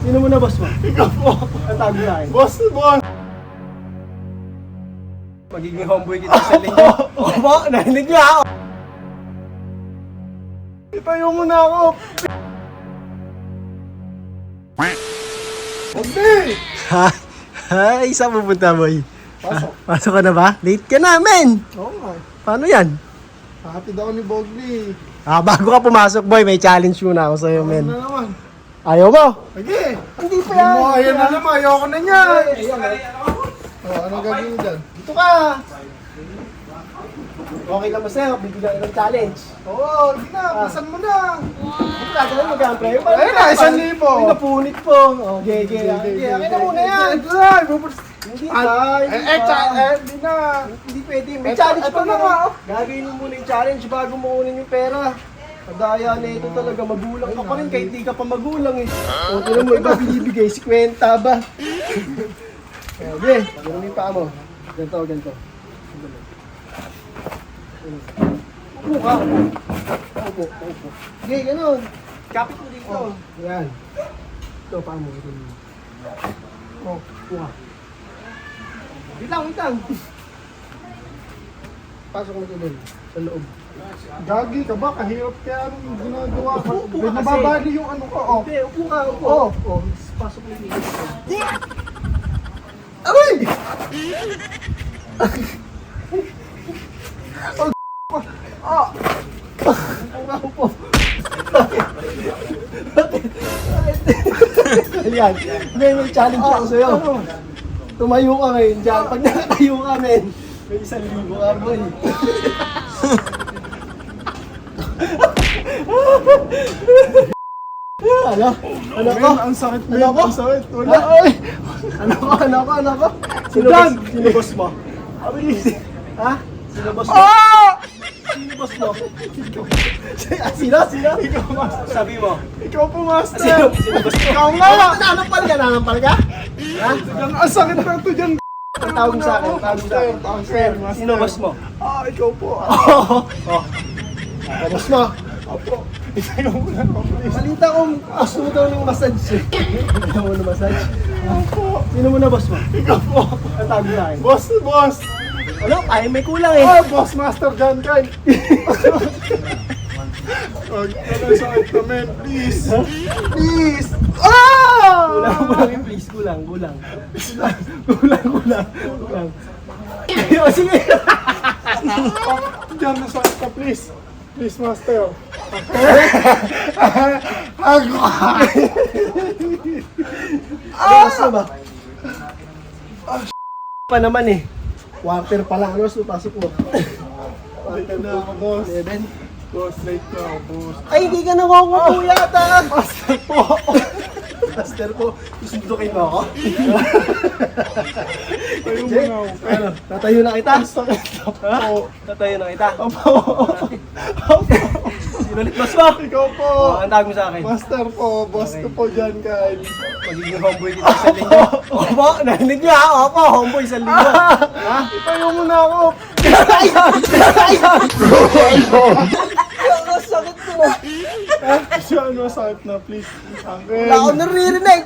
Sino mo na boss mo? Ikaw po. Ang tawag mo sa akin. Boss, boss. Magiging homeboy kita sa linggo. Opo, narinig niyo ako. Itayo mo na ako. Hindi. Ha? Ay, saan pupunta boy? Pasok. Pasok ka na ba? Late ka na, men! Oo nga. Paano yan? Hatid ako ni Bogli. Bago ka pumasok boy, may challenge muna ako sa'yo, men. Ano na naman? Ayaw mo? Sige. Hindi pa Hindi yan. mo, ayan na naman. Ayoko na niyan. Ayan, Anong gagawin dyan? dito ka! Okay ka ba sa'yo? Bibigyan ka ng challenge. Oo, hindi na. Pasan mo na. Ito ka, sa'yo mag-ampre. Ayun na, 1,000. May napunit po. Oh, gege. Akin na muna yan. Hindi pa, Hindi na. Hindi pwede. May Ito- challenge ito pa na nga. nga, oh. Gagawin mo muna yung challenge bago mo kunin yung pera. Kadaya na ito talaga, magulang ka pa rin kahit di ka pa magulang eh. O, tinan mo, iba binibigay, 50 ba? Okay, ganun yung paa mo. Ganito, ganito. Upo ka. Upo, upo. Okay, ganun. Kapit mo dito. Yan. Ito, paa mo. Ito. Oh, upo ka. Wait lang, wait lang. Pasok mo ito dun, sa loob. Gagi ka ba? Kahirap kaya anong ginagawa ko. Upo ka kasi. Nababali yung ano ko. Oh. Hindi, upo ka, upo. Oh. Oh, pasok mo dito. Aray! Upo ka, upo. Ayan, may challenge ako sa'yo. Tumayo ka ngayon dyan. Pag nakatayo ka, men, may 1,000 ka, boy. Ano? Ano ko? Men, ang sakit men. Ano ko? Ang sakit. Wala. Ay! Ano ko? Ano ko? Ano ko? Sino Dan! boss? Sino boss mo? Ha? Sino boss mo? Ah! Sino boss mo? Sino? Sino? Ikaw, master. Sabi mo. Ikaw po, master. Sino? Sino boss mo? Ikaw nga! Nanampal ka? Nanampal ka? Ha? Yan, ang sakit na ito dyan. Ang tawag mo sa akin? Tawag mo sa akin? Master, master. Sino boss mo? Ah, ikaw po. Oh. Boss mo. Apo. Itayo mo na ako, please. Balita ko, gusto mo daw ng massage eh. Gusto mo ng massage? Apo. Sino mo na boss mo? Ikaw po. Ang tawag mo sa akin? Boss, boss. Ano? Ay, may kulang eh. Ah, boss, master John Kyle. Huwag ka na sakit na, men. Please. Please. Ah! Kulang yung please. Kulang. Kulang. O, sige. Diyan na sakit ka, please. Please, master. Oras na ba? Pa naman eh. Quarter pa lang. Ano, so pasok mo. Late na ako, boss. 7. Boss, late na ako, boss. Ay, hindi ka nakukupo yata. Master po. Master po, susundukin mo ako. Tayo mo na ako. Ano, tatayo na kita? Sakit na po. Tatayo na kita. Opo. Sinulit mas mo. Ikaw po. Oh, ang tawag mo sa akin. Master po. Boss ko po dyan, Kyle. Magiging homeboy kita sa linggo. Opo, narinig niyo ha? Opo, homeboy sa linggo. Ha? Itayo mo na ako. Ang sakit ko. Siya, ano, sakit na, please. Uncle. Wala akong naririnig.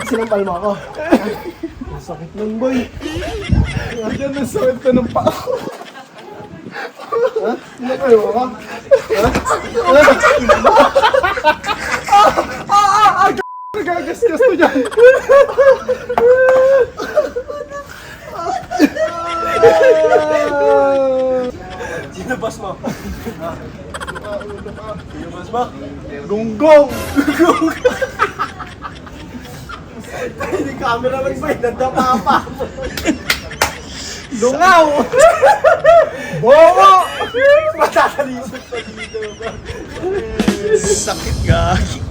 Sinampal mo ako. Ang sakit nun, boy. Diyan na sakit ka ng paa. Ha? Sinampal mo ako? Nagagasgas to dyan. Sino boss mo? Sino boss mo? Gunggong. Hindi cameraman ba? Nagdapa pa. Lungaw! Bobo. Matatalisod pa dito. Sakit, gagi.